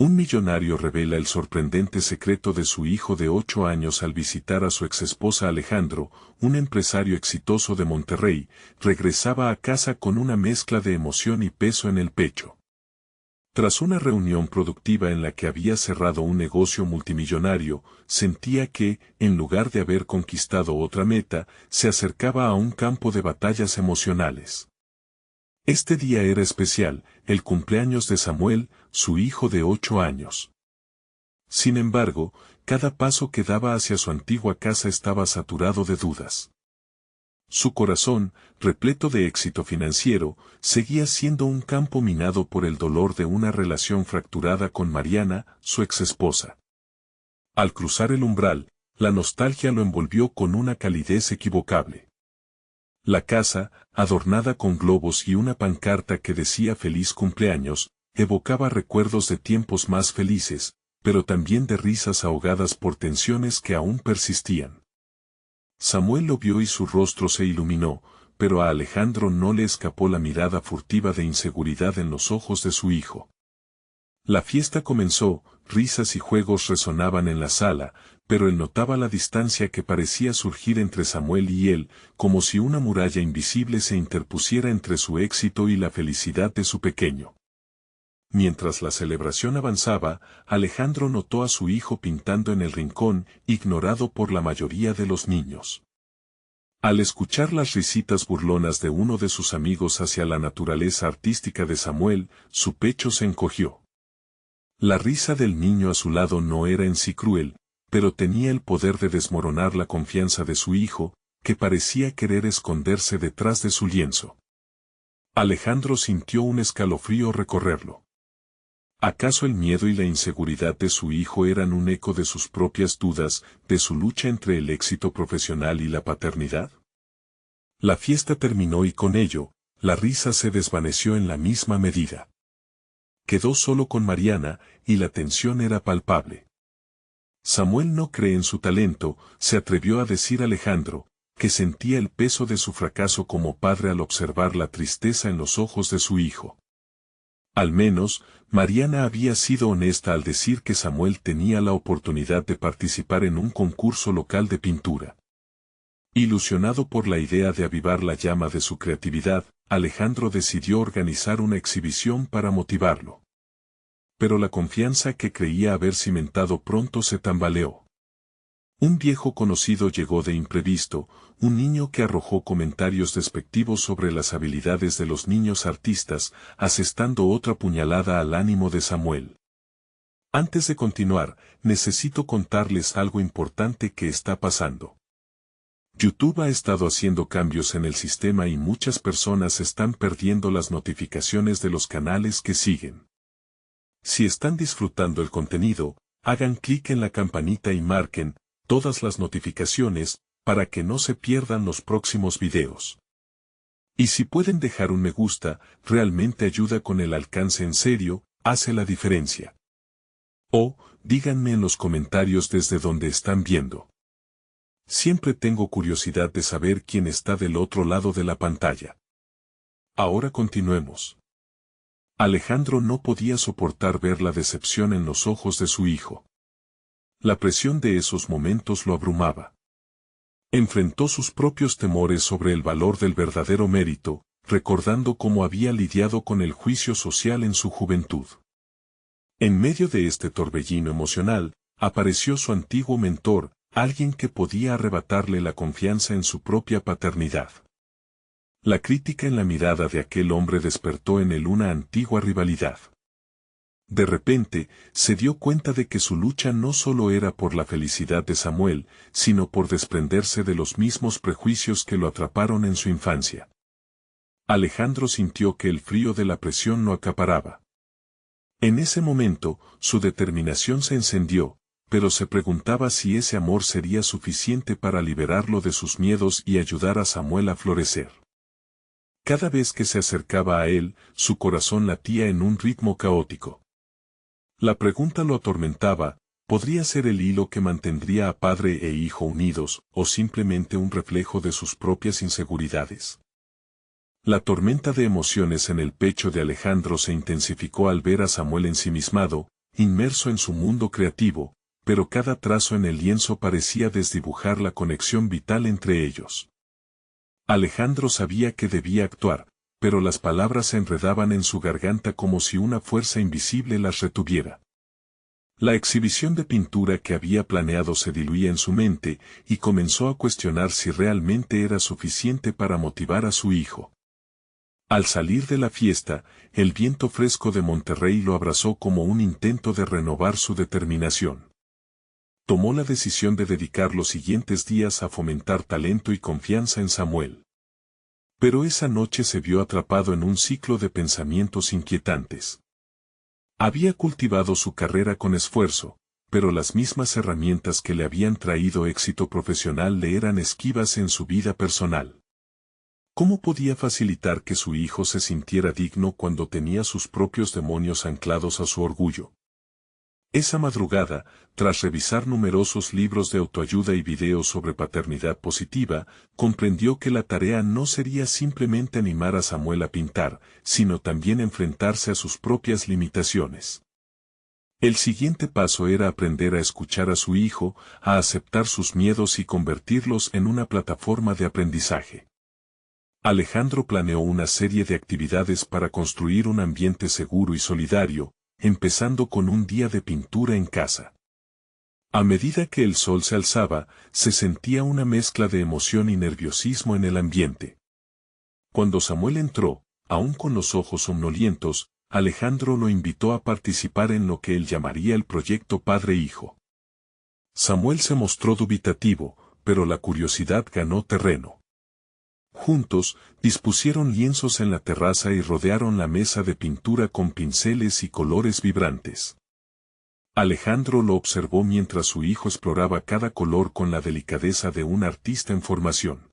Un millonario revela el sorprendente secreto de su hijo de 8 años al visitar a su exesposa. Alejandro, un empresario exitoso de Monterrey, regresaba a casa con una mezcla de emoción y peso en el pecho. Tras una reunión productiva en la que había cerrado un negocio multimillonario, sentía que, en lugar de haber conquistado otra meta, se acercaba a un campo de batallas emocionales. Este día era especial, el cumpleaños de Samuel, su hijo de 8 años. Sin embargo, cada paso que daba hacia su antigua casa estaba saturado de dudas. Su corazón, repleto de éxito financiero, seguía siendo un campo minado por el dolor de una relación fracturada con Mariana, su exesposa. Al cruzar el umbral, la nostalgia lo envolvió con una calidez equivocable. La casa, adornada con globos y una pancarta que decía feliz cumpleaños, evocaba recuerdos de tiempos más felices, pero también de risas ahogadas por tensiones que aún persistían. Samuel lo vio y su rostro se iluminó, pero a Alejandro no le escapó la mirada furtiva de inseguridad en los ojos de su hijo. La fiesta comenzó, risas y juegos resonaban en la sala, pero él notaba la distancia que parecía surgir entre Samuel y él, como si una muralla invisible se interpusiera entre su éxito y la felicidad de su pequeño. Mientras la celebración avanzaba, Alejandro notó a su hijo pintando en el rincón, ignorado por la mayoría de los niños. Al escuchar las risitas burlonas de uno de sus amigos hacia la naturaleza artística de Samuel, su pecho se encogió. La risa del niño a su lado no era en sí cruel, pero tenía el poder de desmoronar la confianza de su hijo, que parecía querer esconderse detrás de su lienzo. Alejandro sintió un escalofrío recorrerlo. ¿Acaso el miedo y la inseguridad de su hijo eran un eco de sus propias dudas, de su lucha entre el éxito profesional y la paternidad? La fiesta terminó y con ello, la risa se desvaneció en la misma medida. Quedó solo con Mariana, y la tensión era palpable. Samuel no cree en su talento, se atrevió a decir Alejandro, que sentía el peso de su fracaso como padre al observar la tristeza en los ojos de su hijo. Al menos, Mariana había sido honesta al decir que Samuel tenía la oportunidad de participar en un concurso local de pintura. Ilusionado por la idea de avivar la llama de su creatividad, Alejandro decidió organizar una exhibición para motivarlo. Pero la confianza que creía haber cimentado pronto se tambaleó. Un viejo conocido llegó de imprevisto, un niño que arrojó comentarios despectivos sobre las habilidades de los niños artistas, asestando otra puñalada al ánimo de Samuel. Antes de continuar, necesito contarles algo importante que está pasando. YouTube ha estado haciendo cambios en el sistema y muchas personas están perdiendo las notificaciones de los canales que siguen. Si están disfrutando el contenido, hagan clic en la campanita y marquen todas las notificaciones, para que no se pierdan los próximos videos. Y si pueden dejar un me gusta, realmente ayuda con el alcance en serio, hace la diferencia. O, díganme en los comentarios desde donde están viendo. Siempre tengo curiosidad de saber quién está del otro lado de la pantalla. Ahora continuemos. Alejandro no podía soportar ver la decepción en los ojos de su hijo. La presión de esos momentos lo abrumaba. Enfrentó sus propios temores sobre el valor del verdadero mérito, recordando cómo había lidiado con el juicio social en su juventud. En medio de este torbellino emocional, apareció su antiguo mentor, alguien que podía arrebatarle la confianza en su propia paternidad. La crítica en la mirada de aquel hombre despertó en él una antigua rivalidad. De repente, se dio cuenta de que su lucha no solo era por la felicidad de Samuel, sino por desprenderse de los mismos prejuicios que lo atraparon en su infancia. Alejandro sintió que el frío de la presión lo acaparaba. En ese momento, su determinación se encendió, pero se preguntaba si ese amor sería suficiente para liberarlo de sus miedos y ayudar a Samuel a florecer. Cada vez que se acercaba a él, su corazón latía en un ritmo caótico. La pregunta lo atormentaba, ¿podría ser el hilo que mantendría a padre e hijo unidos, o simplemente un reflejo de sus propias inseguridades? La tormenta de emociones en el pecho de Alejandro se intensificó al ver a Samuel ensimismado, inmerso en su mundo creativo, pero cada trazo en el lienzo parecía desdibujar la conexión vital entre ellos. Alejandro sabía que debía actuar, pero las palabras se enredaban en su garganta como si una fuerza invisible las retuviera. La exhibición de pintura que había planeado se diluía en su mente y comenzó a cuestionar si realmente era suficiente para motivar a su hijo. Al salir de la fiesta, el viento fresco de Monterrey lo abrazó como un intento de renovar su determinación. Tomó la decisión de dedicar los siguientes días a fomentar talento y confianza en Samuel. Pero esa noche se vio atrapado en un ciclo de pensamientos inquietantes. Había cultivado su carrera con esfuerzo, pero las mismas herramientas que le habían traído éxito profesional le eran esquivas en su vida personal. ¿Cómo podía facilitar que su hijo se sintiera digno cuando tenía sus propios demonios anclados a su orgullo? Esa madrugada, tras revisar numerosos libros de autoayuda y videos sobre paternidad positiva, comprendió que la tarea no sería simplemente animar a Samuel a pintar, sino también enfrentarse a sus propias limitaciones. El siguiente paso era aprender a escuchar a su hijo, a aceptar sus miedos y convertirlos en una plataforma de aprendizaje. Alejandro planeó una serie de actividades para construir un ambiente seguro y solidario, empezando con un día de pintura en casa. A medida que el sol se alzaba, se sentía una mezcla de emoción y nerviosismo en el ambiente. Cuando Samuel entró, aún con los ojos somnolientos, Alejandro lo invitó a participar en lo que él llamaría el proyecto padre-hijo. Samuel se mostró dubitativo, pero la curiosidad ganó terreno. Juntos, dispusieron lienzos en la terraza y rodearon la mesa de pintura con pinceles y colores vibrantes. Alejandro lo observó mientras su hijo exploraba cada color con la delicadeza de un artista en formación.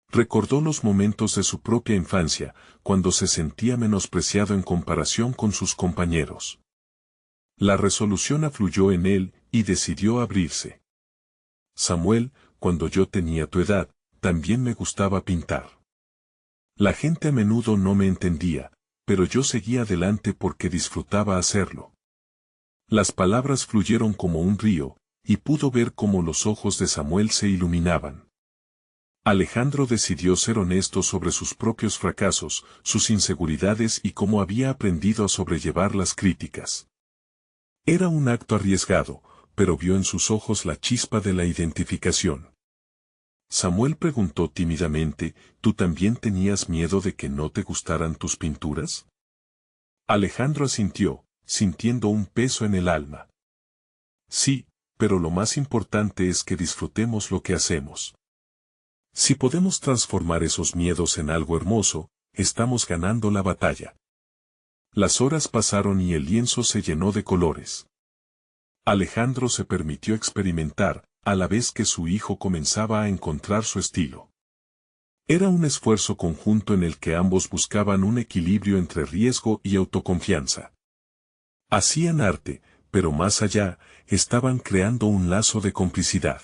Recordó los momentos de su propia infancia, cuando se sentía menospreciado en comparación con sus compañeros. La resolución afluyó en él, y decidió abrirse. Samuel, cuando yo tenía tu edad, también me gustaba pintar. La gente a menudo no me entendía, pero yo seguía adelante porque disfrutaba hacerlo. Las palabras fluyeron como un río, y pudo ver cómo los ojos de Samuel se iluminaban. Alejandro decidió ser honesto sobre sus propios fracasos, sus inseguridades y cómo había aprendido a sobrellevar las críticas. Era un acto arriesgado, pero vio en sus ojos la chispa de la identificación. Samuel preguntó tímidamente, ¿tú también tenías miedo de que no te gustaran tus pinturas? Alejandro asintió, sintiendo un peso en el alma. Sí, pero lo más importante es que disfrutemos lo que hacemos. Si podemos transformar esos miedos en algo hermoso, estamos ganando la batalla. Las horas pasaron y el lienzo se llenó de colores. Alejandro se permitió experimentar, a la vez que su hijo comenzaba a encontrar su estilo. Era un esfuerzo conjunto en el que ambos buscaban un equilibrio entre riesgo y autoconfianza. Hacían arte, pero más allá, estaban creando un lazo de complicidad.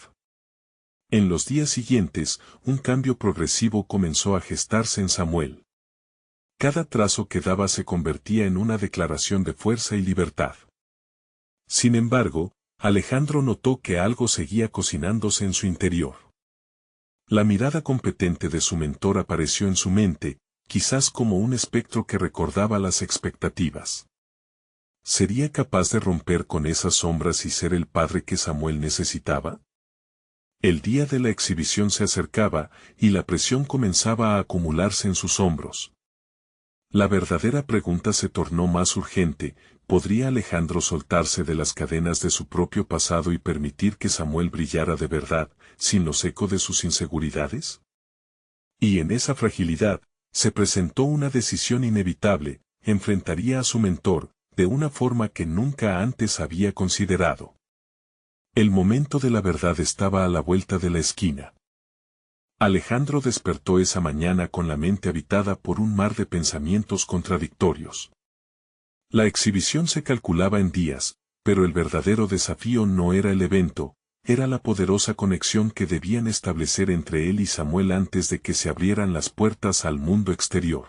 En los días siguientes, un cambio progresivo comenzó a gestarse en Samuel. Cada trazo que daba se convertía en una declaración de fuerza y libertad. Sin embargo, Alejandro notó que algo seguía cocinándose en su interior. La mirada competente de su mentor apareció en su mente, quizás como un espectro que recordaba las expectativas. ¿Sería capaz de romper con esas sombras y ser el padre que Samuel necesitaba? El día de la exhibición se acercaba, y la presión comenzaba a acumularse en sus hombros. La verdadera pregunta se tornó más urgente: ¿podría Alejandro soltarse de las cadenas de su propio pasado y permitir que Samuel brillara de verdad, sin los ecos de sus inseguridades? Y en esa fragilidad, se presentó una decisión inevitable: enfrentaría a su mentor, de una forma que nunca antes había considerado. El momento de la verdad estaba a la vuelta de la esquina. Alejandro despertó esa mañana con la mente habitada por un mar de pensamientos contradictorios. La exhibición se calculaba en días, pero el verdadero desafío no era el evento, era la poderosa conexión que debían establecer entre él y Samuel antes de que se abrieran las puertas al mundo exterior.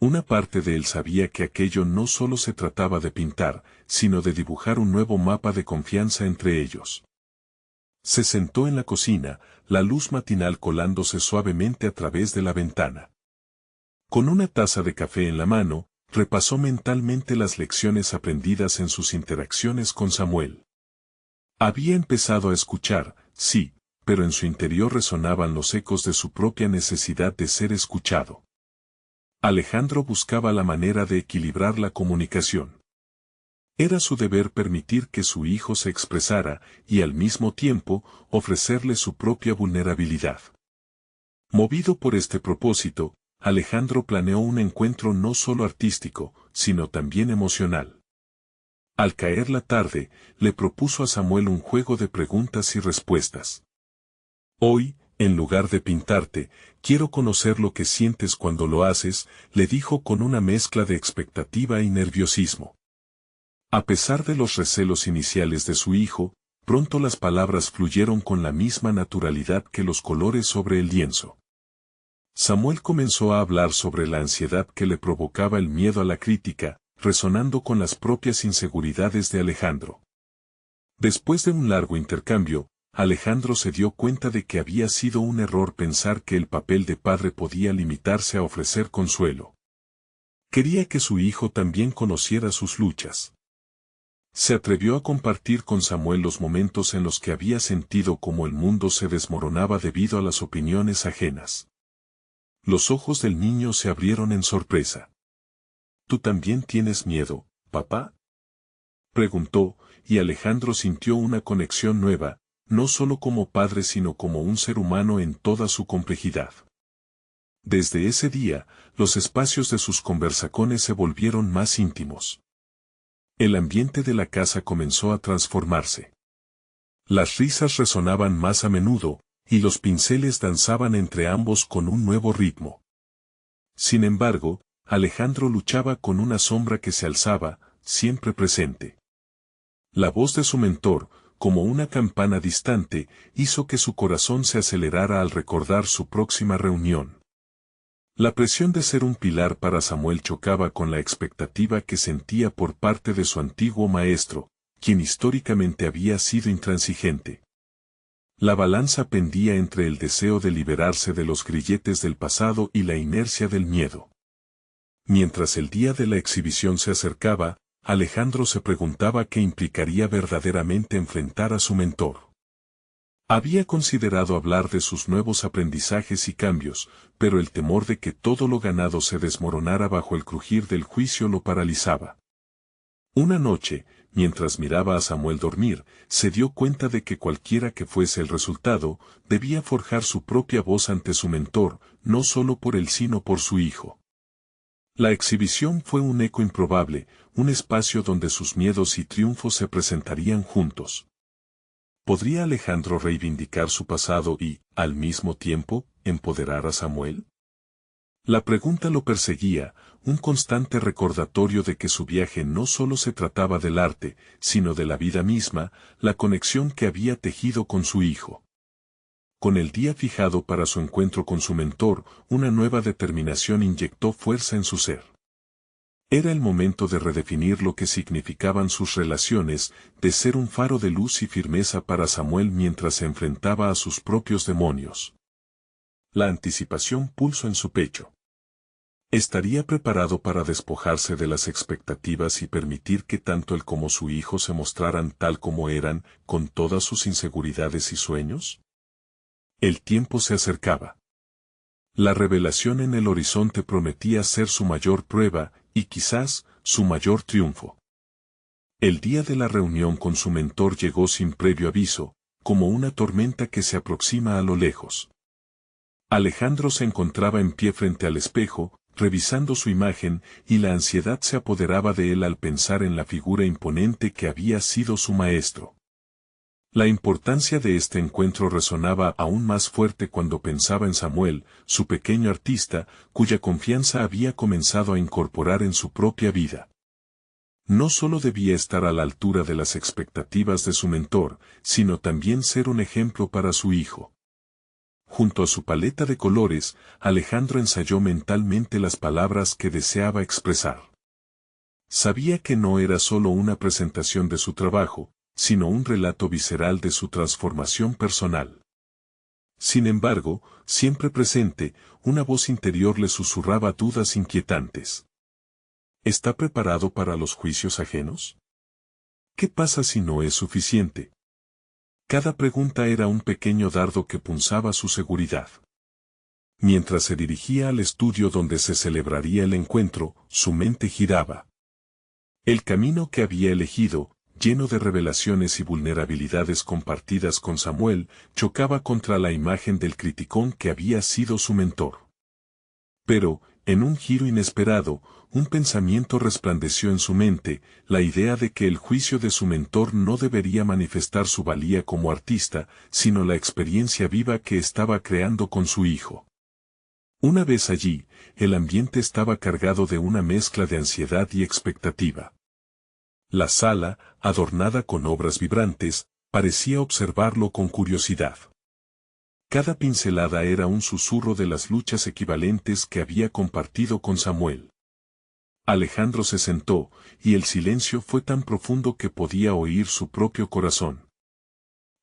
Una parte de él sabía que aquello no solo se trataba de pintar, sino de dibujar un nuevo mapa de confianza entre ellos. Se sentó en la cocina, la luz matinal colándose suavemente a través de la ventana. Con una taza de café en la mano, repasó mentalmente las lecciones aprendidas en sus interacciones con Samuel. Había empezado a escuchar, sí, pero en su interior resonaban los ecos de su propia necesidad de ser escuchado. Alejandro buscaba la manera de equilibrar la comunicación. Era su deber permitir que su hijo se expresara y al mismo tiempo ofrecerle su propia vulnerabilidad. Movido por este propósito, Alejandro planeó un encuentro no solo artístico, sino también emocional. Al caer la tarde, le propuso a Samuel un juego de preguntas y respuestas. Hoy, en lugar de pintarte, quiero conocer lo que sientes cuando lo haces, le dijo con una mezcla de expectativa y nerviosismo. A pesar de los recelos iniciales de su hijo, pronto las palabras fluyeron con la misma naturalidad que los colores sobre el lienzo. Samuel comenzó a hablar sobre la ansiedad que le provocaba el miedo a la crítica, resonando con las propias inseguridades de Alejandro. Después de un largo intercambio, Alejandro se dio cuenta de que había sido un error pensar que el papel de padre podía limitarse a ofrecer consuelo. Quería que su hijo también conociera sus luchas. Se atrevió a compartir con Samuel los momentos en los que había sentido como el mundo se desmoronaba debido a las opiniones ajenas. Los ojos del niño se abrieron en sorpresa. ¿Tú también tienes miedo, papá?, preguntó, y Alejandro sintió una conexión nueva, no solo como padre sino como un ser humano en toda su complejidad. Desde ese día, los espacios de sus conversaciones se volvieron más íntimos. El ambiente de la casa comenzó a transformarse. Las risas resonaban más a menudo, y los pinceles danzaban entre ambos con un nuevo ritmo. Sin embargo, Alejandro luchaba con una sombra que se alzaba, siempre presente. La voz de su mentor, como una campana distante, hizo que su corazón se acelerara al recordar su próxima reunión. La presión de ser un pilar para Samuel chocaba con la expectativa que sentía por parte de su antiguo maestro, quien históricamente había sido intransigente. La balanza pendía entre el deseo de liberarse de los grilletes del pasado y la inercia del miedo. Mientras el día de la exhibición se acercaba, Alejandro se preguntaba qué implicaría verdaderamente enfrentar a su mentor. Había considerado hablar de sus nuevos aprendizajes y cambios, pero el temor de que todo lo ganado se desmoronara bajo el crujir del juicio lo paralizaba. Una noche, mientras miraba a Samuel dormir, se dio cuenta de que cualquiera que fuese el resultado, debía forjar su propia voz ante su mentor, no solo por él sino por su hijo. La exhibición fue un eco improbable, un espacio donde sus miedos y triunfos se presentarían juntos. ¿Podría Alejandro reivindicar su pasado y, al mismo tiempo, empoderar a Samuel? La pregunta lo perseguía, un constante recordatorio de que su viaje no solo se trataba del arte, sino de la vida misma, la conexión que había tejido con su hijo. Con el día fijado para su encuentro con su mentor, una nueva determinación inyectó fuerza en su ser. Era el momento de redefinir lo que significaban sus relaciones, de ser un faro de luz y firmeza para Samuel mientras se enfrentaba a sus propios demonios. La anticipación pulsó en su pecho. ¿Estaría preparado para despojarse de las expectativas y permitir que tanto él como su hijo se mostraran tal como eran, con todas sus inseguridades y sueños? El tiempo se acercaba. La revelación en el horizonte prometía ser su mayor prueba, y quizás, su mayor triunfo. El día de la reunión con su mentor llegó sin previo aviso, como una tormenta que se aproxima a lo lejos. Alejandro se encontraba en pie frente al espejo, revisando su imagen, y la ansiedad se apoderaba de él al pensar en la figura imponente que había sido su maestro. La importancia de este encuentro resonaba aún más fuerte cuando pensaba en Samuel, su pequeño artista, cuya confianza había comenzado a incorporar en su propia vida. No solo debía estar a la altura de las expectativas de su mentor, sino también ser un ejemplo para su hijo. junto a su paleta de colores, Alejandro ensayó mentalmente las palabras que deseaba expresar. Sabía que no era solo una presentación de su trabajo, sino un relato visceral de su transformación personal. Sin embargo, siempre presente, una voz interior le susurraba dudas inquietantes. ¿Está preparado para los juicios ajenos? ¿Qué pasa si no es suficiente? Cada pregunta era un pequeño dardo que punzaba su seguridad. Mientras se dirigía al estudio donde se celebraría el encuentro, su mente giraba. El camino que había elegido, lleno de revelaciones y vulnerabilidades compartidas con Samuel, chocaba contra la imagen del criticón que había sido su mentor. Pero, en un giro inesperado, un pensamiento resplandeció en su mente, la idea de que el juicio de su mentor no debería manifestar su valía como artista, sino la experiencia viva que estaba creando con su hijo. Una vez allí, el ambiente estaba cargado de una mezcla de ansiedad y expectativa. La sala, adornada con obras vibrantes, parecía observarlo con curiosidad. Cada pincelada era un susurro de las luchas equivalentes que había compartido con Samuel. Alejandro se sentó, y el silencio fue tan profundo que podía oír su propio corazón.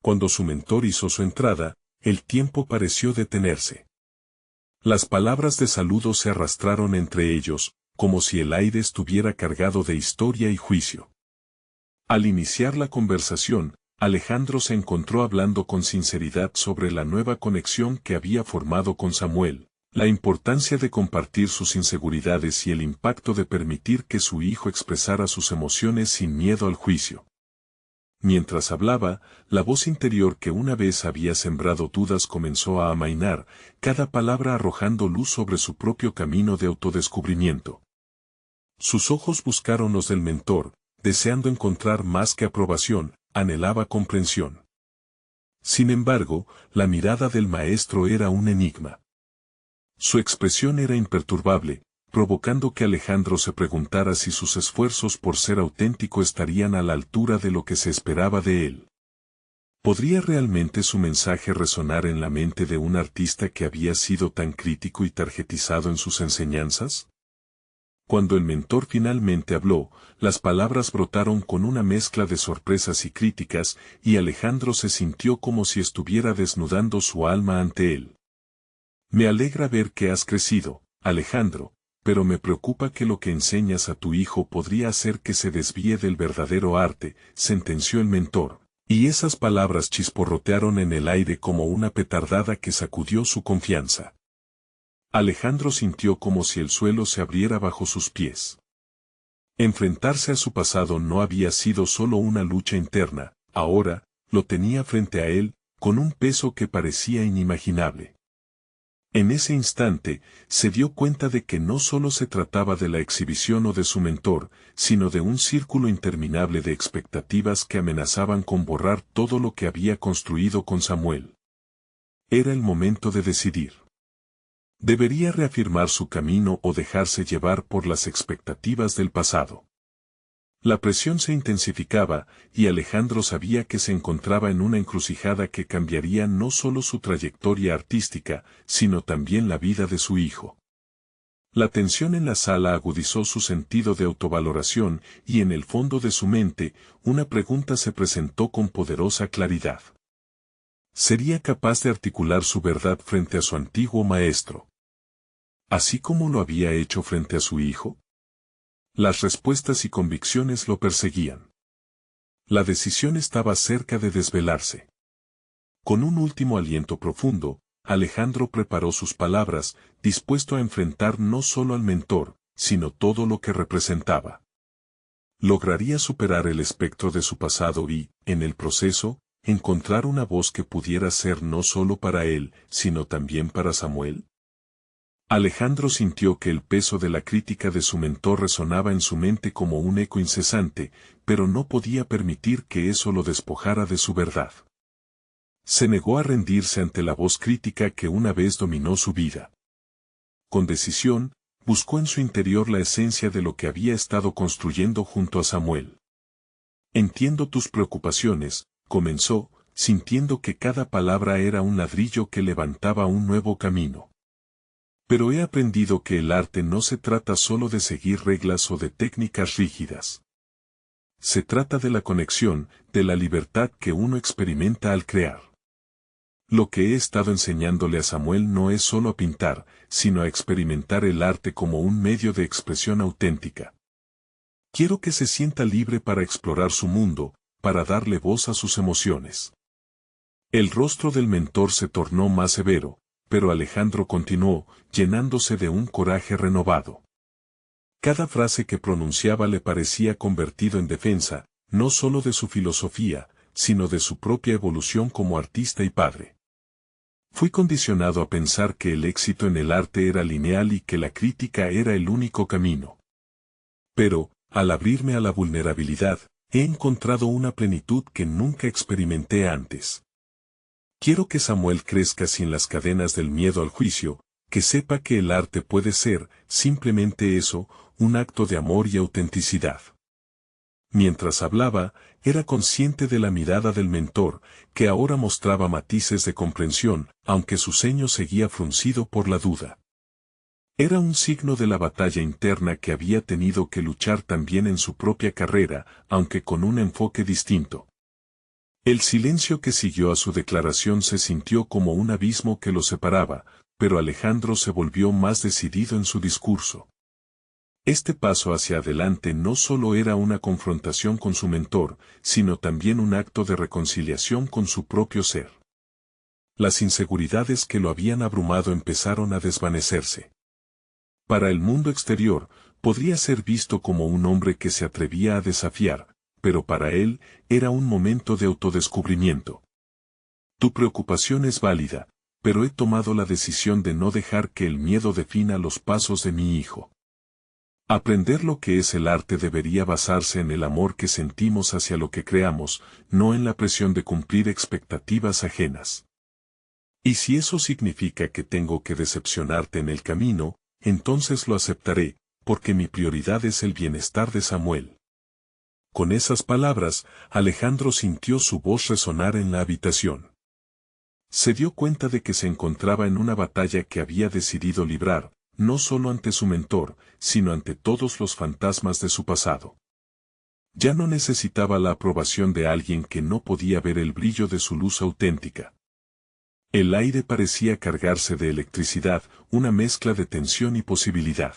Cuando su mentor hizo su entrada, el tiempo pareció detenerse. Las palabras de saludo se arrastraron entre ellos, como si el aire estuviera cargado de historia y juicio. Al iniciar la conversación, Alejandro se encontró hablando con sinceridad sobre la nueva conexión que había formado con Samuel, la importancia de compartir sus inseguridades y el impacto de permitir que su hijo expresara sus emociones sin miedo al juicio. Mientras hablaba, la voz interior que una vez había sembrado dudas comenzó a amainar, cada palabra arrojando luz sobre su propio camino de autodescubrimiento. Sus ojos buscaron los del mentor, deseando encontrar más que aprobación, anhelaba comprensión. Sin embargo, la mirada del maestro era un enigma. Su expresión era imperturbable, provocando que Alejandro se preguntara si sus esfuerzos por ser auténtico estarían a la altura de lo que se esperaba de él. ¿Podría realmente su mensaje resonar en la mente de un artista que había sido tan crítico y targetizado en sus enseñanzas? Cuando el mentor finalmente habló, las palabras brotaron con una mezcla de sorpresas y críticas, y Alejandro se sintió como si estuviera desnudando su alma ante él. Me alegra ver que has crecido, Alejandro, pero me preocupa que lo que enseñas a tu hijo podría hacer que se desvíe del verdadero arte, sentenció el mentor, y esas palabras chisporrotearon en el aire como una petardada que sacudió su confianza. Alejandro sintió como si el suelo se abriera bajo sus pies. Enfrentarse a su pasado no había sido solo una lucha interna, ahora, lo tenía frente a él, con un peso que parecía inimaginable. En ese instante, se dio cuenta de que no solo se trataba de la exhibición o de su mentor, sino de un círculo interminable de expectativas que amenazaban con borrar todo lo que había construido con Samuel. Era el momento de decidir. ¿Debería reafirmar su camino o dejarse llevar por las expectativas del pasado? La presión se intensificaba, y Alejandro sabía que se encontraba en una encrucijada que cambiaría no solo su trayectoria artística, sino también la vida de su hijo. La tensión en la sala agudizó su sentido de autovaloración, y en el fondo de su mente, una pregunta se presentó con poderosa claridad. ¿Sería capaz de articular su verdad frente a su antiguo maestro, así como lo había hecho frente a su hijo? Las respuestas y convicciones lo perseguían. La decisión estaba cerca de desvelarse. Con un último aliento profundo, Alejandro preparó sus palabras, dispuesto a enfrentar no solo al mentor, sino todo lo que representaba. ¿Lograría superar el espectro de su pasado y, en el proceso, encontrar una voz que pudiera ser no solo para él, sino también para Samuel? Alejandro sintió que el peso de la crítica de su mentor resonaba en su mente como un eco incesante, pero no podía permitir que eso lo despojara de su verdad. Se negó a rendirse ante la voz crítica que una vez dominó su vida. Con decisión, buscó en su interior la esencia de lo que había estado construyendo junto a Samuel. Entiendo tus preocupaciones, comenzó, sintiendo que cada palabra era un ladrillo que levantaba un nuevo camino. Pero he aprendido que el arte no se trata solo de seguir reglas o de técnicas rígidas. Se trata de la conexión, de la libertad que uno experimenta al crear. Lo que he estado enseñándole a Samuel no es solo a pintar, sino a experimentar el arte como un medio de expresión auténtica. Quiero que se sienta libre para explorar su mundo, para darle voz a sus emociones. El rostro del mentor se tornó más severo, pero Alejandro continuó, llenándose de un coraje renovado. Cada frase que pronunciaba le parecía convertido en defensa, no solo de su filosofía, sino de su propia evolución como artista y padre. Fui condicionado a pensar que el éxito en el arte era lineal y que la crítica era el único camino. Pero, al abrirme a la vulnerabilidad, he encontrado una plenitud que nunca experimenté antes. Quiero que Samuel crezca sin las cadenas del miedo al juicio, que sepa que el arte puede ser, simplemente eso, un acto de amor y autenticidad. Mientras hablaba, era consciente de la mirada del mentor, que ahora mostraba matices de comprensión, aunque su ceño seguía fruncido por la duda. Era un signo de la batalla interna que había tenido que luchar también en su propia carrera, aunque con un enfoque distinto. El silencio que siguió a su declaración se sintió como un abismo que lo separaba, pero Alejandro se volvió más decidido en su discurso. Este paso hacia adelante no solo era una confrontación con su mentor, sino también un acto de reconciliación con su propio ser. Las inseguridades que lo habían abrumado empezaron a desvanecerse. Para el mundo exterior, podría ser visto como un hombre que se atrevía a desafiar, pero para él, era un momento de autodescubrimiento. Tu preocupación es válida, pero he tomado la decisión de no dejar que el miedo defina los pasos de mi hijo. Aprender lo que es el arte debería basarse en el amor que sentimos hacia lo que creamos, no en la presión de cumplir expectativas ajenas. Y si eso significa que tengo que decepcionarte en el camino, entonces lo aceptaré, porque mi prioridad es el bienestar de Samuel. Con esas palabras, Alejandro sintió su voz resonar en la habitación. Se dio cuenta de que se encontraba en una batalla que había decidido librar, no solo ante su mentor, sino ante todos los fantasmas de su pasado. Ya no necesitaba la aprobación de alguien que no podía ver el brillo de su luz auténtica. El aire parecía cargarse de electricidad, una mezcla de tensión y posibilidad.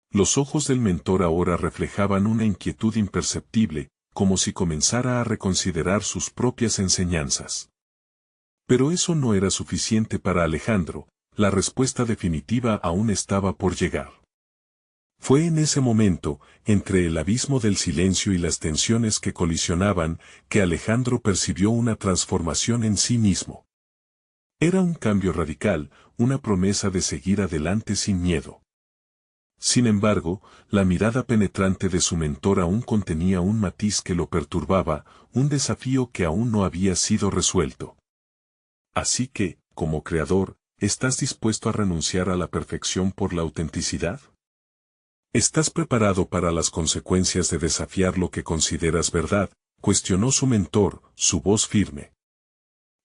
Los ojos del mentor ahora reflejaban una inquietud imperceptible, como si comenzara a reconsiderar sus propias enseñanzas. Pero eso no era suficiente para Alejandro, la respuesta definitiva aún estaba por llegar. Fue en ese momento, entre el abismo del silencio y las tensiones que colisionaban, que Alejandro percibió una transformación en sí mismo. Era un cambio radical, una promesa de seguir adelante sin miedo. Sin embargo, la mirada penetrante de su mentor aún contenía un matiz que lo perturbaba, un desafío que aún no había sido resuelto. Así que, como creador, ¿estás dispuesto a renunciar a la perfección por la autenticidad? ¿Estás preparado para las consecuencias de desafiar lo que consideras verdad? Cuestionó su mentor, su voz firme.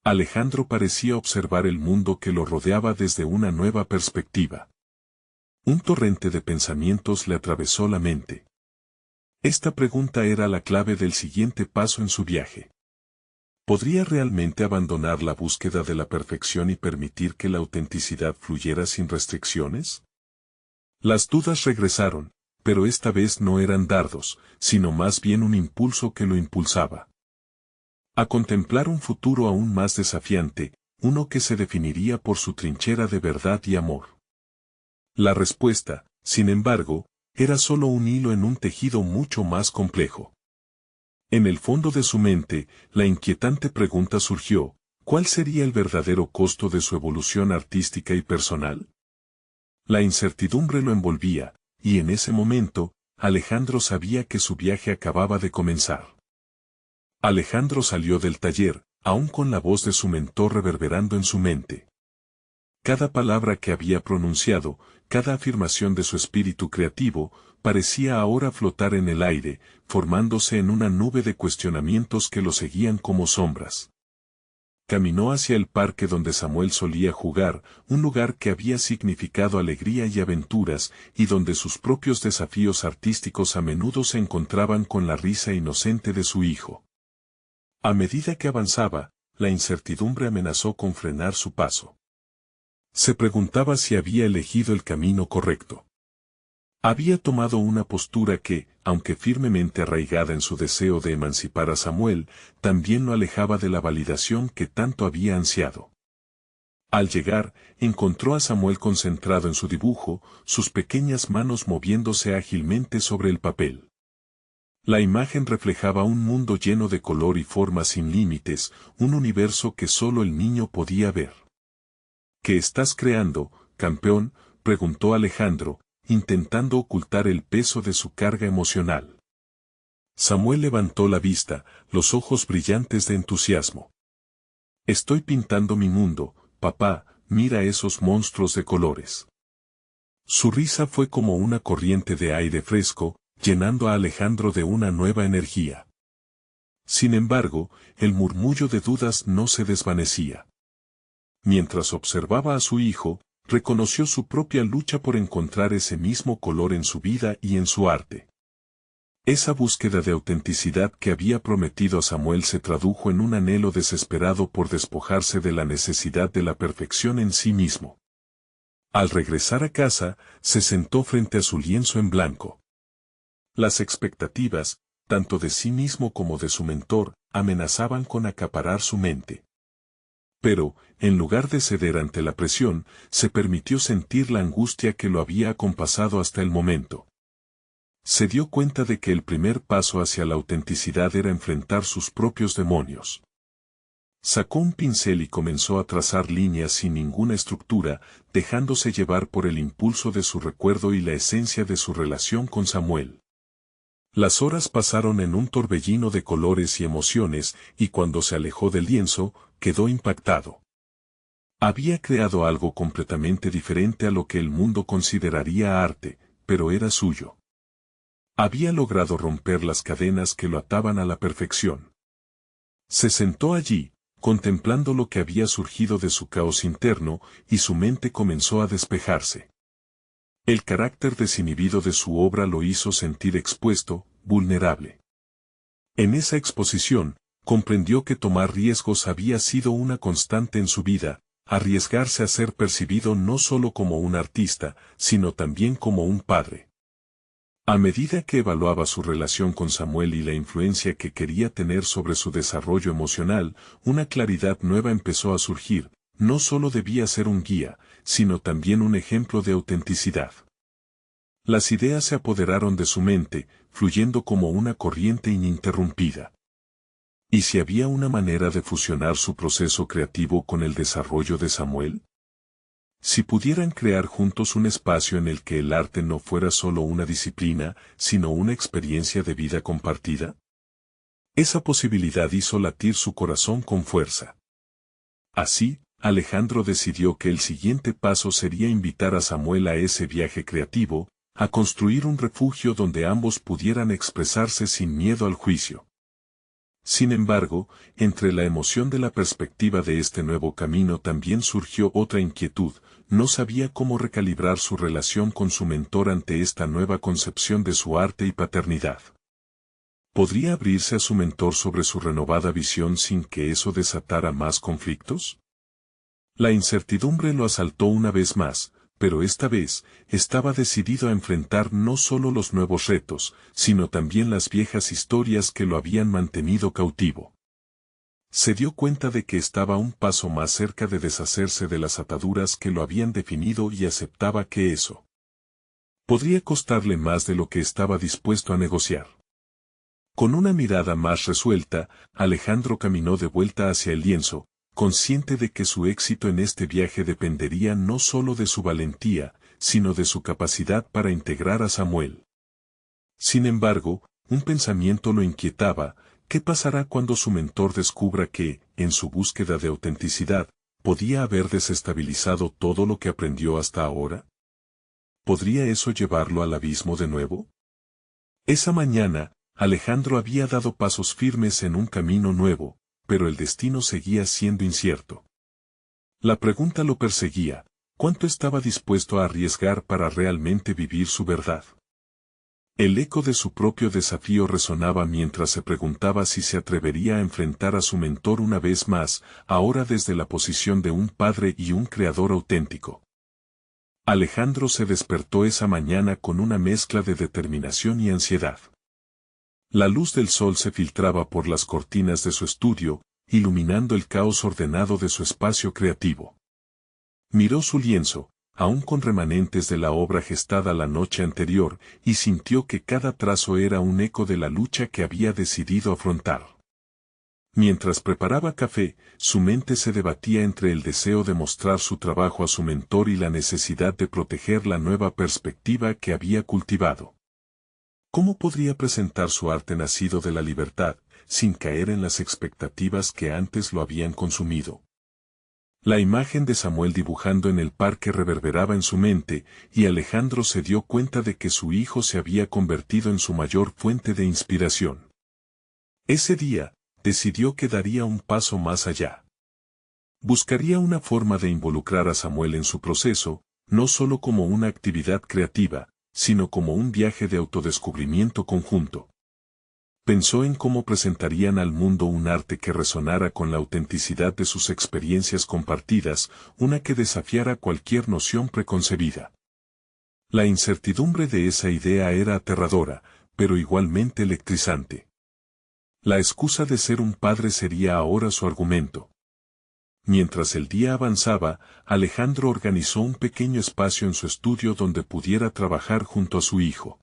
Alejandro parecía observar el mundo que lo rodeaba desde una nueva perspectiva. Un torrente de pensamientos le atravesó la mente. Esta pregunta era la clave del siguiente paso en su viaje. ¿Podría realmente abandonar la búsqueda de la perfección y permitir que la autenticidad fluyera sin restricciones? Las dudas regresaron, pero esta vez no eran dardos, sino más bien un impulso que lo impulsaba. A contemplar un futuro aún más desafiante, uno que se definiría por su trinchera de verdad y amor. La respuesta, sin embargo, era solo un hilo en un tejido mucho más complejo. En el fondo de su mente, la inquietante pregunta surgió, ¿cuál sería el verdadero costo de su evolución artística y personal? La incertidumbre lo envolvía, y en ese momento, Alejandro sabía que su viaje acababa de comenzar. Alejandro salió del taller, aún con la voz de su mentor reverberando en su mente. Cada palabra que había pronunciado, cada afirmación de su espíritu creativo, parecía ahora flotar en el aire, formándose en una nube de cuestionamientos que lo seguían como sombras. caminó hacia el parque donde Samuel solía jugar, un lugar que había significado alegría y aventuras, y donde sus propios desafíos artísticos a menudo se encontraban con la risa inocente de su hijo. A medida que avanzaba, la incertidumbre amenazó con frenar su paso. Se preguntaba si había elegido el camino correcto. Había tomado una postura que, aunque firmemente arraigada en su deseo de emancipar a Samuel, también lo alejaba de la validación que tanto había ansiado. Al llegar, encontró a Samuel concentrado en su dibujo, sus pequeñas manos moviéndose ágilmente sobre el papel. La imagen reflejaba un mundo lleno de color y forma sin límites, un universo que solo el niño podía ver. ¿Qué estás creando, campeón?, preguntó Alejandro, intentando ocultar el peso de su carga emocional. Samuel levantó la vista, los ojos brillantes de entusiasmo. Estoy pintando mi mundo, papá, mira esos monstruos de colores. Su risa fue como una corriente de aire fresco, llenando a Alejandro de una nueva energía. Sin embargo, el murmullo de dudas no se desvanecía. Mientras observaba a su hijo, reconoció su propia lucha por encontrar ese mismo color en su vida y en su arte. Esa búsqueda de autenticidad que había prometido a Samuel se tradujo en un anhelo desesperado por despojarse de la necesidad de la perfección en sí mismo. Al regresar a casa, se sentó frente a su lienzo en blanco. Las expectativas, tanto de sí mismo como de su mentor, amenazaban con acaparar su mente. Pero, en lugar de ceder ante la presión, se permitió sentir la angustia que lo había acompasado hasta el momento. Se dio cuenta de que el primer paso hacia la autenticidad era enfrentar sus propios demonios. Sacó un pincel y comenzó a trazar líneas sin ninguna estructura, dejándose llevar por el impulso de su recuerdo y la esencia de su relación con Samuel. Las horas pasaron en un torbellino de colores y emociones, y cuando se alejó del lienzo, quedó impactado. Había creado algo completamente diferente a lo que el mundo consideraría arte, pero era suyo. Había logrado romper las cadenas que lo ataban a la perfección. Se sentó allí, contemplando lo que había surgido de su caos interno, y su mente comenzó a despejarse. El carácter desinhibido de su obra lo hizo sentir expuesto, vulnerable. En esa exposición, comprendió que tomar riesgos había sido una constante en su vida, arriesgarse a ser percibido no solo como un artista, sino también como un padre. A medida que evaluaba su relación con Samuel y la influencia que quería tener sobre su desarrollo emocional, una claridad nueva empezó a surgir: no solo debía ser un guía, sino también un ejemplo de autenticidad. Las ideas se apoderaron de su mente, fluyendo como una corriente ininterrumpida. ¿Y si había una manera de fusionar su proceso creativo con el desarrollo de Samuel? Si pudieran crear juntos un espacio en el que el arte no fuera solo una disciplina, sino una experiencia de vida compartida. Esa posibilidad hizo latir su corazón con fuerza. Así, Alejandro decidió que el siguiente paso sería invitar a Samuel a ese viaje creativo, a construir un refugio donde ambos pudieran expresarse sin miedo al juicio. Sin embargo, entre la emoción de la perspectiva de este nuevo camino también surgió otra inquietud: no sabía cómo recalibrar su relación con su mentor ante esta nueva concepción de su arte y paternidad. ¿Podría abrirse a su mentor sobre su renovada visión sin que eso desatara más conflictos? La incertidumbre lo asaltó una vez más, pero esta vez, estaba decidido a enfrentar no solo los nuevos retos, sino también las viejas historias que lo habían mantenido cautivo. Se dio cuenta de que estaba un paso más cerca de deshacerse de las ataduras que lo habían definido y aceptaba que eso podría costarle más de lo que estaba dispuesto a negociar. Con una mirada más resuelta, Alejandro caminó de vuelta hacia el lienzo, consciente de que su éxito en este viaje dependería no solo de su valentía, sino de su capacidad para integrar a Samuel. Sin embargo, un pensamiento lo inquietaba: ¿qué pasará cuando su mentor descubra que, en su búsqueda de autenticidad, podía haber desestabilizado todo lo que aprendió hasta ahora? ¿Podría eso llevarlo al abismo de nuevo? Esa mañana, Alejandro había dado pasos firmes en un camino nuevo, pero el destino seguía siendo incierto. La pregunta lo perseguía: ¿cuánto estaba dispuesto a arriesgar para realmente vivir su verdad? El eco de su propio desafío resonaba mientras se preguntaba si se atrevería a enfrentar a su mentor una vez más, ahora desde la posición de un padre y un creador auténtico. Alejandro se despertó esa mañana con una mezcla de determinación y ansiedad. La luz del sol se filtraba por las cortinas de su estudio, iluminando el caos ordenado de su espacio creativo. Miró su lienzo, aún con remanentes de la obra gestada la noche anterior, y sintió que cada trazo era un eco de la lucha que había decidido afrontar. Mientras preparaba café, su mente se debatía entre el deseo de mostrar su trabajo a su mentor y la necesidad de proteger la nueva perspectiva que había cultivado. ¿Cómo podría presentar su arte nacido de la libertad, sin caer en las expectativas que antes lo habían consumido? La imagen de Samuel dibujando en el parque reverberaba en su mente, y Alejandro se dio cuenta de que su hijo se había convertido en su mayor fuente de inspiración. Ese día, decidió que daría un paso más allá. Buscaría una forma de involucrar a Samuel en su proceso, no solo como una actividad creativa, sino como un viaje de autodescubrimiento conjunto. Pensó en cómo presentarían al mundo un arte que resonara con la autenticidad de sus experiencias compartidas, una que desafiara cualquier noción preconcebida. La incertidumbre de esa idea era aterradora, pero igualmente electrizante. La excusa de ser un padre sería ahora su argumento. Mientras el día avanzaba, Alejandro organizó un pequeño espacio en su estudio donde pudiera trabajar junto a su hijo.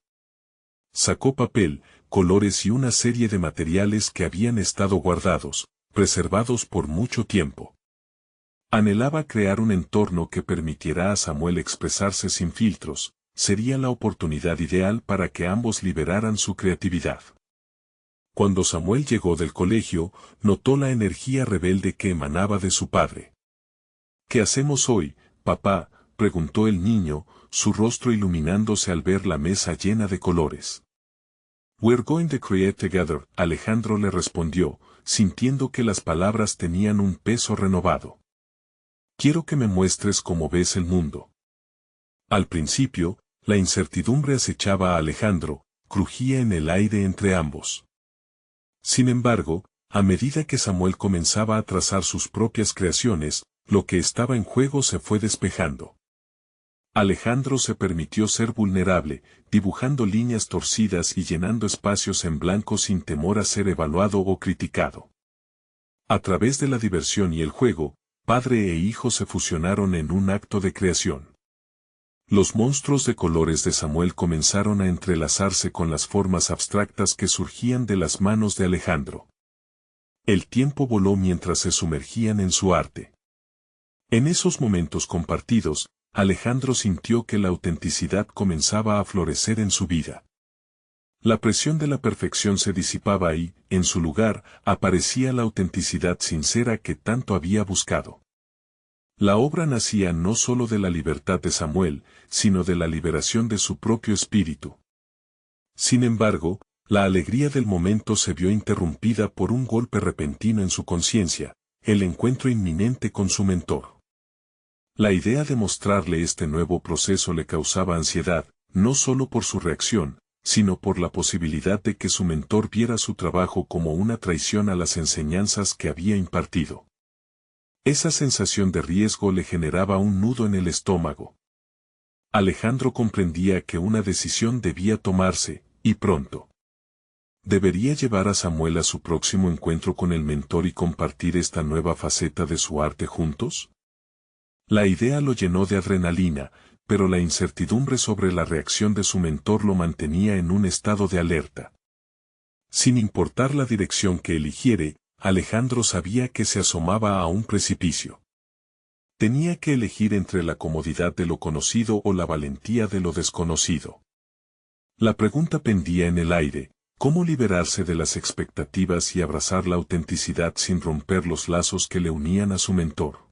Sacó papel, colores y una serie de materiales que habían estado guardados, preservados por mucho tiempo. Anhelaba crear un entorno que permitiera a Samuel expresarse sin filtros. Sería la oportunidad ideal para que ambos liberaran su creatividad. Cuando Samuel llegó del colegio, notó la energía rebelde que emanaba de su padre. ¿Qué hacemos hoy, papá?, preguntó el niño, su rostro iluminándose al ver la mesa llena de colores. We're going to create together, Alejandro le respondió, sintiendo que las palabras tenían un peso renovado. Quiero que me muestres cómo ves el mundo. Al principio, la incertidumbre acechaba a Alejandro, crujía en el aire entre ambos. Sin embargo, a medida que Samuel comenzaba a trazar sus propias creaciones, lo que estaba en juego se fue despejando. Alejandro se permitió ser vulnerable, dibujando líneas torcidas y llenando espacios en blanco sin temor a ser evaluado o criticado. A través de la diversión y el juego, padre e hijo se fusionaron en un acto de creación. Los monstruos de colores de Samuel comenzaron a entrelazarse con las formas abstractas que surgían de las manos de Alejandro. El tiempo voló mientras se sumergían en su arte. En esos momentos compartidos, Alejandro sintió que la autenticidad comenzaba a florecer en su vida. La presión de la perfección se disipaba y, en su lugar, aparecía la autenticidad sincera que tanto había buscado. La obra nacía no solo de la libertad de Samuel, sino de la liberación de su propio espíritu. Sin embargo, la alegría del momento se vio interrumpida por un golpe repentino en su conciencia, el encuentro inminente con su mentor. La idea de mostrarle este nuevo proceso le causaba ansiedad, no solo por su reacción, sino por la posibilidad de que su mentor viera su trabajo como una traición a las enseñanzas que había impartido. Esa sensación de riesgo le generaba un nudo en el estómago. Alejandro comprendía que una decisión debía tomarse, y pronto. ¿Debería llevar a Samuel a su próximo encuentro con el mentor y compartir esta nueva faceta de su arte juntos? La idea lo llenó de adrenalina, pero la incertidumbre sobre la reacción de su mentor lo mantenía en un estado de alerta. Sin importar la dirección que eligiere, Alejandro sabía que se asomaba a un precipicio. Tenía que elegir entre la comodidad de lo conocido o la valentía de lo desconocido. La pregunta pendía en el aire: ¿cómo liberarse de las expectativas y abrazar la autenticidad sin romper los lazos que le unían a su mentor?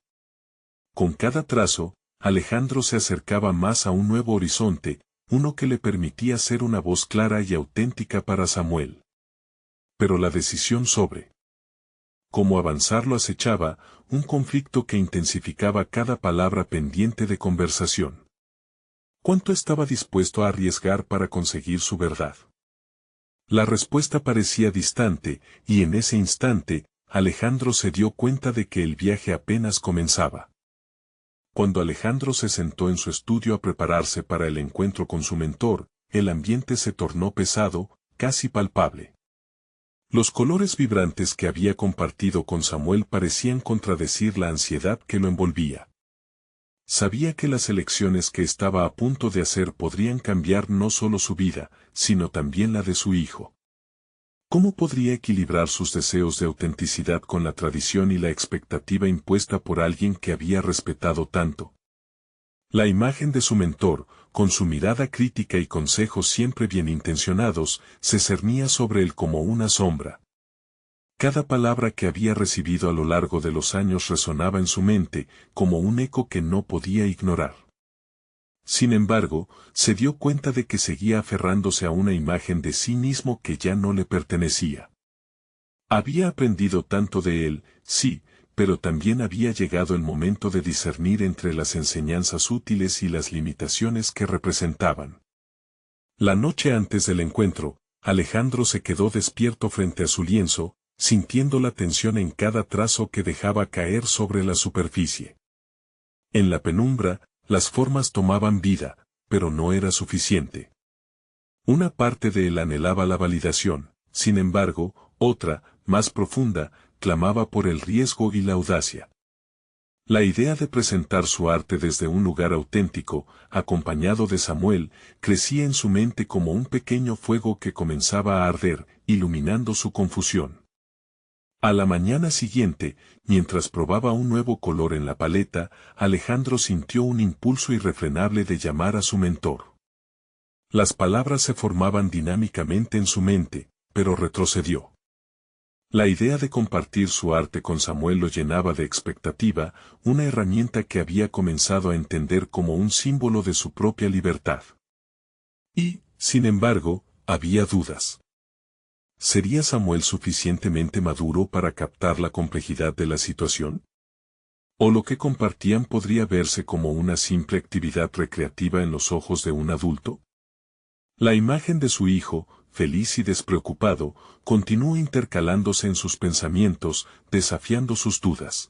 Con cada trazo, Alejandro se acercaba más a un nuevo horizonte, uno que le permitía ser una voz clara y auténtica para Samuel. Pero la decisión sobre cómo avanzar lo acechaba, un conflicto que intensificaba cada palabra pendiente de conversación. ¿Cuánto estaba dispuesto a arriesgar para conseguir su verdad? La respuesta parecía distante, y en ese instante, Alejandro se dio cuenta de que el viaje apenas comenzaba. Cuando Alejandro se sentó en su estudio a prepararse para el encuentro con su mentor, el ambiente se tornó pesado, casi palpable. Los colores vibrantes que había compartido con Samuel parecían contradecir la ansiedad que lo envolvía. Sabía que las elecciones que estaba a punto de hacer podrían cambiar no solo su vida, sino también la de su hijo. ¿Cómo podría equilibrar sus deseos de autenticidad con la tradición y la expectativa impuesta por alguien que había respetado tanto? La imagen de su mentor, con su mirada crítica y consejos siempre bien intencionados, se cernía sobre él como una sombra. Cada palabra que había recibido a lo largo de los años resonaba en su mente, como un eco que no podía ignorar. Sin embargo, se dio cuenta de que seguía aferrándose a una imagen de sí mismo que ya no le pertenecía. Había aprendido tanto de él, sí, pero también había llegado el momento de discernir entre las enseñanzas útiles y las limitaciones que representaban. La noche antes del encuentro, Alejandro se quedó despierto frente a su lienzo, sintiendo la tensión en cada trazo que dejaba caer sobre la superficie. En la penumbra, las formas tomaban vida, pero no era suficiente. Una parte de él anhelaba la validación, sin embargo, otra, más profunda, clamaba por el riesgo y la audacia. La idea de presentar su arte desde un lugar auténtico, acompañado de Samuel, crecía en su mente como un pequeño fuego que comenzaba a arder, iluminando su confusión. A la mañana siguiente, mientras probaba un nuevo color en la paleta, Alejandro sintió un impulso irrefrenable de llamar a su mentor. Las palabras se formaban dinámicamente en su mente, pero retrocedió. La idea de compartir su arte con Samuel lo llenaba de expectativa, una herramienta que había comenzado a entender como un símbolo de su propia libertad. Y, sin embargo, había dudas. ¿Sería Samuel suficientemente maduro para captar la complejidad de la situación? ¿O lo que compartían podría verse como una simple actividad recreativa en los ojos de un adulto? La imagen de su hijo, feliz y despreocupado, continuó intercalándose en sus pensamientos, desafiando sus dudas.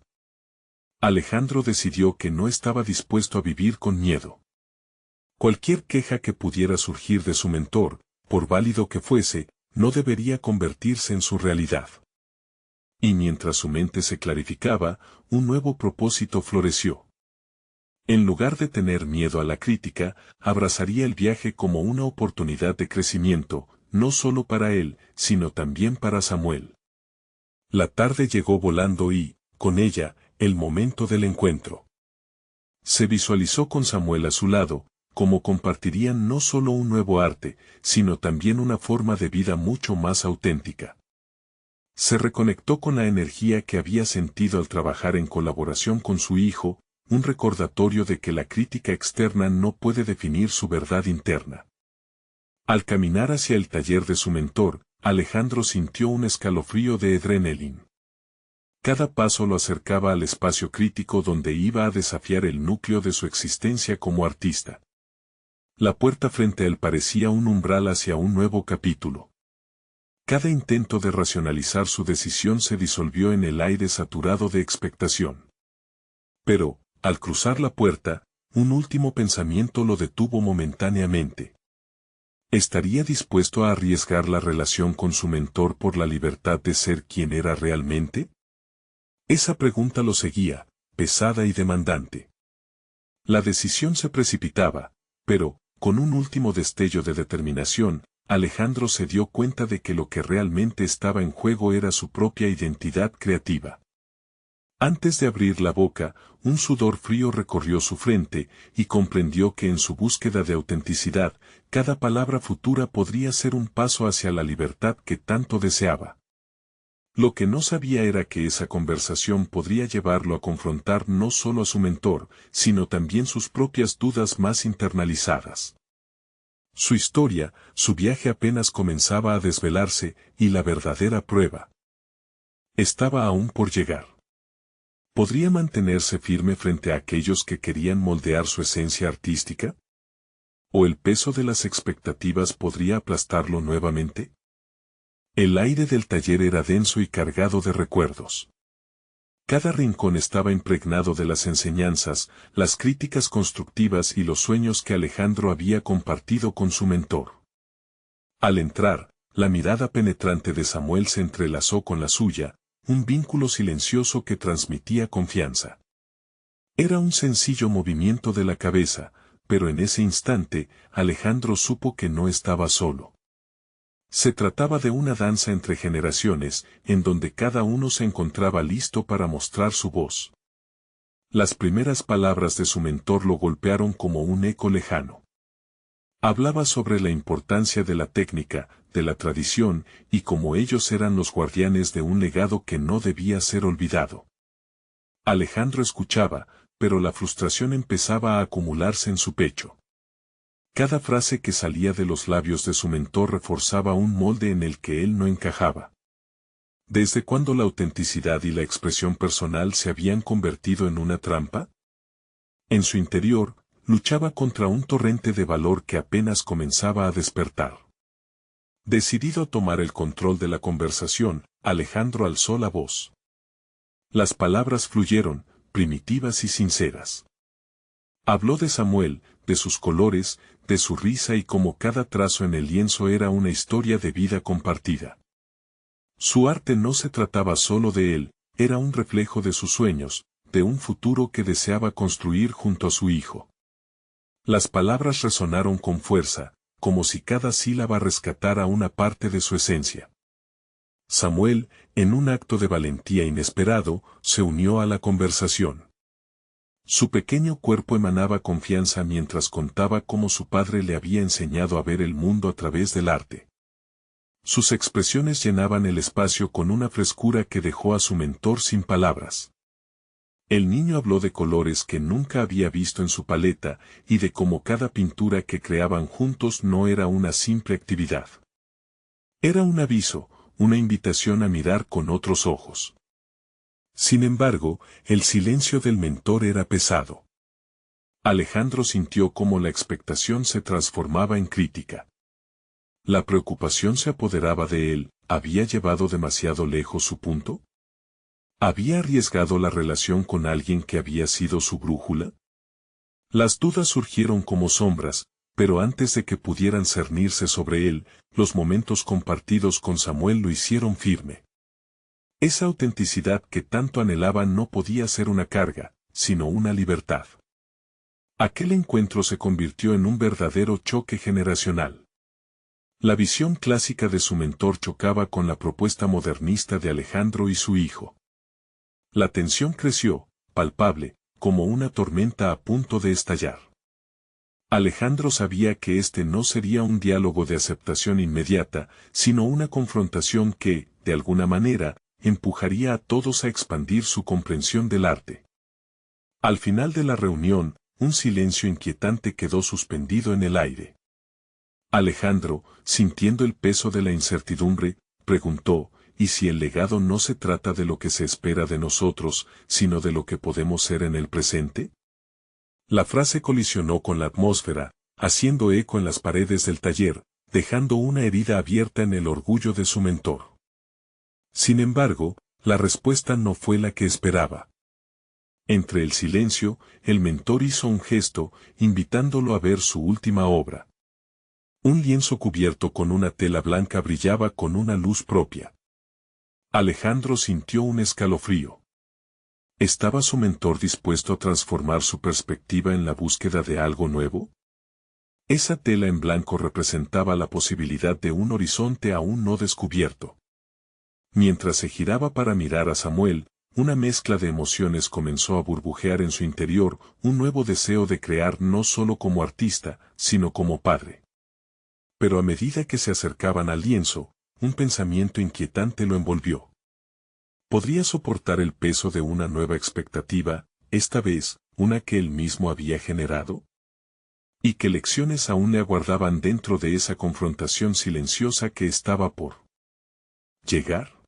Alejandro decidió que no estaba dispuesto a vivir con miedo. Cualquier queja que pudiera surgir de su mentor, por válido que fuese, no debería convertirse en su realidad. Y mientras su mente se clarificaba, un nuevo propósito floreció. En lugar de tener miedo a la crítica, abrazaría el viaje como una oportunidad de crecimiento, no solo para él, sino también para Samuel. La tarde llegó volando y, con ella, el momento del encuentro. Se visualizó con Samuel a su lado, como compartirían no solo un nuevo arte, sino también una forma de vida mucho más auténtica. Se reconectó con la energía que había sentido al trabajar en colaboración con su hijo, un recordatorio de que la crítica externa no puede definir su verdad interna. Al caminar hacia el taller de su mentor, Alejandro sintió un escalofrío de adrenalina. Cada paso lo acercaba al espacio crítico donde iba a desafiar el núcleo de su existencia como artista. La puerta frente a él parecía un umbral hacia un nuevo capítulo. Cada intento de racionalizar su decisión se disolvió en el aire saturado de expectación. Pero, al cruzar la puerta, un último pensamiento lo detuvo momentáneamente. ¿Estaría dispuesto a arriesgar la relación con su mentor por la libertad de ser quien era realmente? Esa pregunta lo seguía, pesada y demandante. La decisión se precipitaba, pero, con un último destello de determinación, Alejandro se dio cuenta de que lo que realmente estaba en juego era su propia identidad creativa. Antes de abrir la boca, un sudor frío recorrió su frente, y comprendió que en su búsqueda de autenticidad, cada palabra futura podría ser un paso hacia la libertad que tanto deseaba. Lo que no sabía era que esa conversación podría llevarlo a confrontar no solo a su mentor, sino también sus propias dudas más internalizadas. Su historia, su viaje apenas comenzaba a desvelarse, y la verdadera prueba Estaba aún por llegar. ¿Podría mantenerse firme frente a aquellos que querían moldear su esencia artística? ¿O el peso de las expectativas podría aplastarlo nuevamente? El aire del taller era denso y cargado de recuerdos. Cada rincón estaba impregnado de las enseñanzas, las críticas constructivas y los sueños que Alejandro había compartido con su mentor. Al entrar, la mirada penetrante de Samuel se entrelazó con la suya, un vínculo silencioso que transmitía confianza. Era un sencillo movimiento de la cabeza, pero en ese instante, Alejandro supo que no estaba solo. Se trataba de una danza entre generaciones, en donde cada uno se encontraba listo para mostrar su voz. Las primeras palabras de su mentor lo golpearon como un eco lejano. Hablaba sobre la importancia de la técnica, de la tradición, y cómo ellos eran los guardianes de un legado que no debía ser olvidado. Alejandro escuchaba, pero la frustración empezaba a acumularse en su pecho. Cada frase que salía de los labios de su mentor reforzaba un molde en el que él no encajaba. ¿Desde cuándo la autenticidad y la expresión personal se habían convertido en una trampa? En su interior, luchaba contra un torrente de valor que apenas comenzaba a despertar. Decidido a tomar el control de la conversación, Alejandro alzó la voz. Las palabras fluyeron, primitivas y sinceras. Habló de Samuel, de sus colores, de su risa y cómo cada trazo en el lienzo era una historia de vida compartida. Su arte no se trataba solo de él, era un reflejo de sus sueños, de un futuro que deseaba construir junto a su hijo. Las palabras resonaron con fuerza, como si cada sílaba rescatara una parte de su esencia. Samuel, en un acto de valentía inesperado, se unió a la conversación. Su pequeño cuerpo emanaba confianza mientras contaba cómo su padre le había enseñado a ver el mundo a través del arte. Sus expresiones llenaban el espacio con una frescura que dejó a su mentor sin palabras. El niño habló de colores que nunca había visto en su paleta y de cómo cada pintura que creaban juntos no era una simple actividad. Era un aviso, una invitación a mirar con otros ojos. Sin embargo, el silencio del mentor era pesado. Alejandro sintió cómo la expectación se transformaba en crítica. La preocupación se apoderaba de él, ¿había llevado demasiado lejos su punto? ¿Había arriesgado la relación con alguien que había sido su brújula? Las dudas surgieron como sombras, pero antes de que pudieran cernirse sobre él, los momentos compartidos con Samuel lo hicieron firme. Esa autenticidad que tanto anhelaba no podía ser una carga, sino una libertad. Aquel encuentro se convirtió en un verdadero choque generacional. La visión clásica de su mentor chocaba con la propuesta modernista de Alejandro y su hijo. La tensión creció, palpable, como una tormenta a punto de estallar. Alejandro sabía que este no sería un diálogo de aceptación inmediata, sino una confrontación que, de alguna manera, empujaría a todos a expandir su comprensión del arte. Al final de la reunión, un silencio inquietante quedó suspendido en el aire. Alejandro, sintiendo el peso de la incertidumbre, preguntó, ¿y si el legado no se trata de lo que se espera de nosotros, sino de lo que podemos ser en el presente? La frase colisionó con la atmósfera, haciendo eco en las paredes del taller, dejando una herida abierta en el orgullo de su mentor. Sin embargo, la respuesta no fue la que esperaba. Entre el silencio, el mentor hizo un gesto, invitándolo a ver su última obra. Un lienzo cubierto con una tela blanca brillaba con una luz propia. Alejandro sintió un escalofrío. ¿Estaba su mentor dispuesto a transformar su perspectiva en la búsqueda de algo nuevo? Esa tela en blanco representaba la posibilidad de un horizonte aún no descubierto. Mientras se giraba para mirar a Samuel, una mezcla de emociones comenzó a burbujear en su interior, un nuevo deseo de crear no solo como artista, sino como padre. Pero a medida que se acercaban al lienzo, un pensamiento inquietante lo envolvió. ¿Podría soportar el peso de una nueva expectativa, esta vez, una que él mismo había generado? ¿Y qué lecciones aún le aguardaban dentro de esa confrontación silenciosa que estaba por llegar?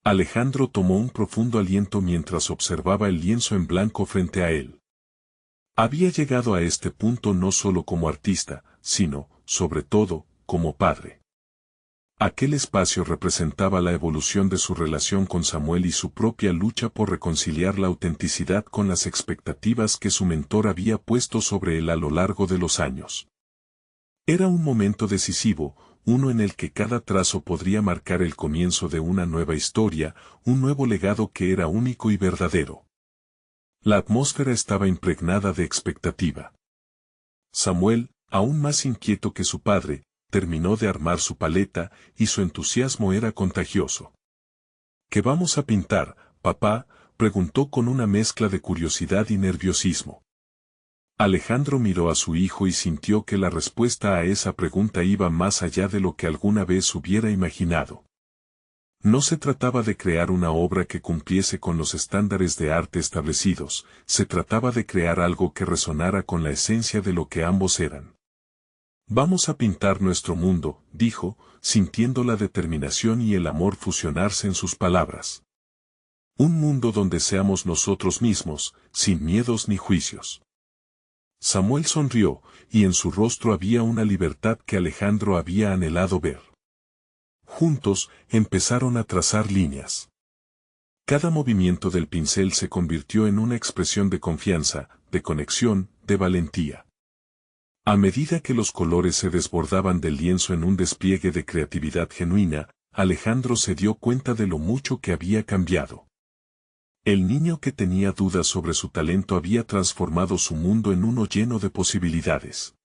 Alejandro tomó un profundo aliento mientras observaba el lienzo en blanco frente a él. Había llegado a este punto no solo como artista, sino, sobre todo, como padre. Aquel espacio representaba la evolución de su relación con Samuel y su propia lucha por reconciliar la autenticidad con las expectativas que su mentor había puesto sobre él a lo largo de los años. Era un momento decisivo, uno en el que cada trazo podría marcar el comienzo de una nueva historia, un nuevo legado que era único y verdadero. La atmósfera estaba impregnada de expectativa. Samuel, aún más inquieto que su padre, terminó de armar su paleta, y su entusiasmo era contagioso. ¿Qué vamos a pintar, papá?, preguntó con una mezcla de curiosidad y nerviosismo. Alejandro miró a su hijo y sintió que la respuesta a esa pregunta iba más allá de lo que alguna vez hubiera imaginado. No se trataba de crear una obra que cumpliese con los estándares de arte establecidos, se trataba de crear algo que resonara con la esencia de lo que ambos eran. Vamos a pintar nuestro mundo, dijo, sintiendo la determinación y el amor fusionarse en sus palabras. Un mundo donde seamos nosotros mismos, sin miedos ni juicios. Samuel sonrió, y en su rostro había una libertad que Alejandro había anhelado ver. Juntos, empezaron a trazar líneas. Cada movimiento del pincel se convirtió en una expresión de confianza, de conexión, de valentía. A medida que los colores se desbordaban del lienzo en un despliegue de creatividad genuina, Alejandro se dio cuenta de lo mucho que había cambiado. El niño que tenía dudas sobre su talento había transformado su mundo en uno lleno de posibilidades.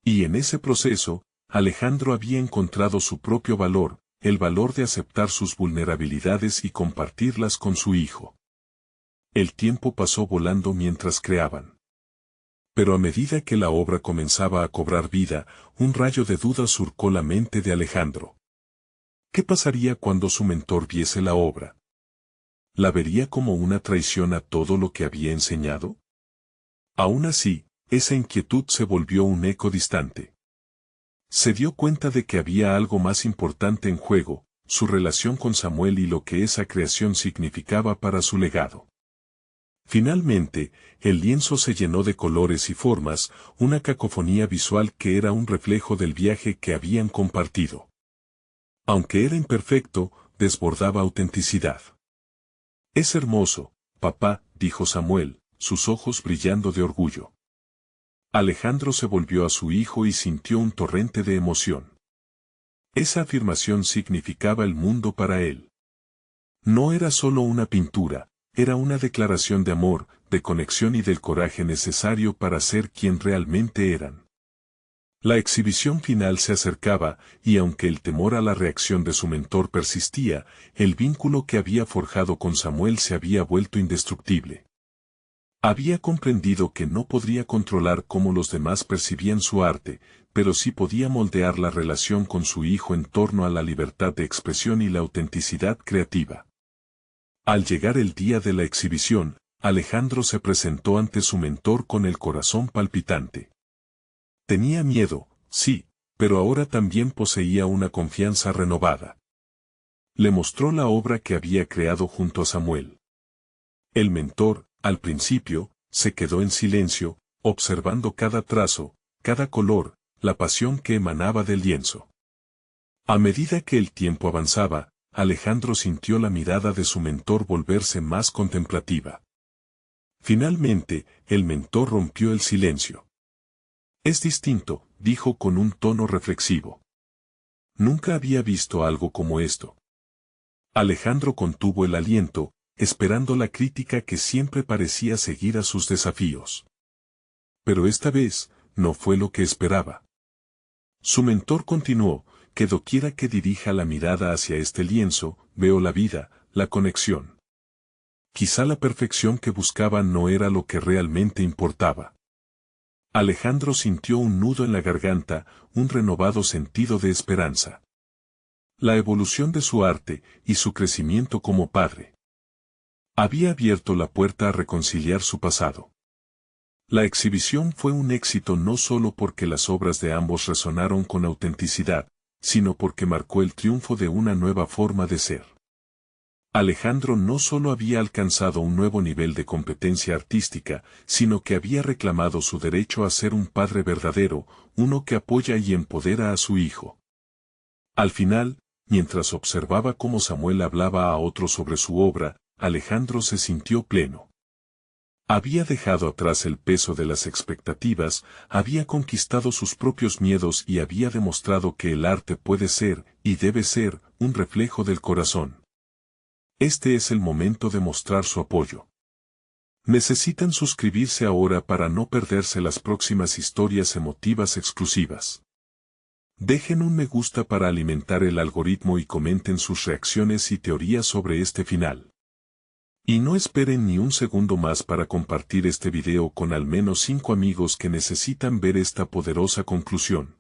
Y en ese proceso, Alejandro había encontrado su propio valor, el valor de aceptar sus vulnerabilidades y compartirlas con su hijo. El tiempo pasó volando mientras creaban. Pero a medida que la obra comenzaba a cobrar vida, un rayo de duda surcó la mente de Alejandro. ¿Qué pasaría cuando su mentor viese la obra? ¿La vería como una traición a todo lo que había enseñado? Aún así, esa inquietud se volvió un eco distante. Se dio cuenta de que había algo más importante en juego, su relación con Samuel y lo que esa creación significaba para su legado. Finalmente, el lienzo se llenó de colores y formas, una cacofonía visual que era un reflejo del viaje que habían compartido. Aunque era imperfecto, desbordaba autenticidad. Es hermoso, papá, dijo Samuel, sus ojos brillando de orgullo. Alejandro se volvió a su hijo y sintió un torrente de emoción. Esa afirmación significaba el mundo para él. No era solo una pintura, era una declaración de amor, de conexión y del coraje necesario para ser quien realmente eran. La exhibición final se acercaba, y aunque el temor a la reacción de su mentor persistía, el vínculo que había forjado con Samuel se había vuelto indestructible. Había comprendido que no podría controlar cómo los demás percibían su arte, pero sí podía moldear la relación con su hijo en torno a la libertad de expresión y la autenticidad creativa. Al llegar el día de la exhibición, Alejandro se presentó ante su mentor con el corazón palpitante. Tenía miedo, sí, pero ahora también poseía una confianza renovada. Le mostró la obra que había creado junto a Samuel. El mentor, al principio, se quedó en silencio, observando cada trazo, cada color, la pasión que emanaba del lienzo. A medida que el tiempo avanzaba, Alejandro sintió la mirada de su mentor volverse más contemplativa. Finalmente, el mentor rompió el silencio. Es distinto, dijo con un tono reflexivo. Nunca había visto algo como esto. Alejandro contuvo el aliento, esperando la crítica que siempre parecía seguir a sus desafíos. Pero esta vez, no fue lo que esperaba. Su mentor continuó, que doquiera que dirija la mirada hacia este lienzo, veo la vida, la conexión. Quizá la perfección que buscaba no era lo que realmente importaba. Alejandro sintió un nudo en la garganta, un renovado sentido de esperanza. La evolución de su arte, y su crecimiento como padre, había abierto la puerta a reconciliar su pasado. La exhibición fue un éxito no solo porque las obras de ambos resonaron con autenticidad, sino porque marcó el triunfo de una nueva forma de ser. Alejandro no solo había alcanzado un nuevo nivel de competencia artística, sino que había reclamado su derecho a ser un padre verdadero, uno que apoya y empodera a su hijo. Al final, mientras observaba cómo Samuel hablaba a otro sobre su obra, Alejandro se sintió pleno. Había dejado atrás el peso de las expectativas, había conquistado sus propios miedos y había demostrado que el arte puede ser, y debe ser, un reflejo del corazón. Este es el momento de mostrar su apoyo. Necesitan suscribirse ahora para no perderse las próximas historias emotivas exclusivas. Dejen un me gusta para alimentar el algoritmo y comenten sus reacciones y teorías sobre este final. Y no esperen ni un segundo más para compartir este video con al menos 5 amigos que necesitan ver esta poderosa conclusión.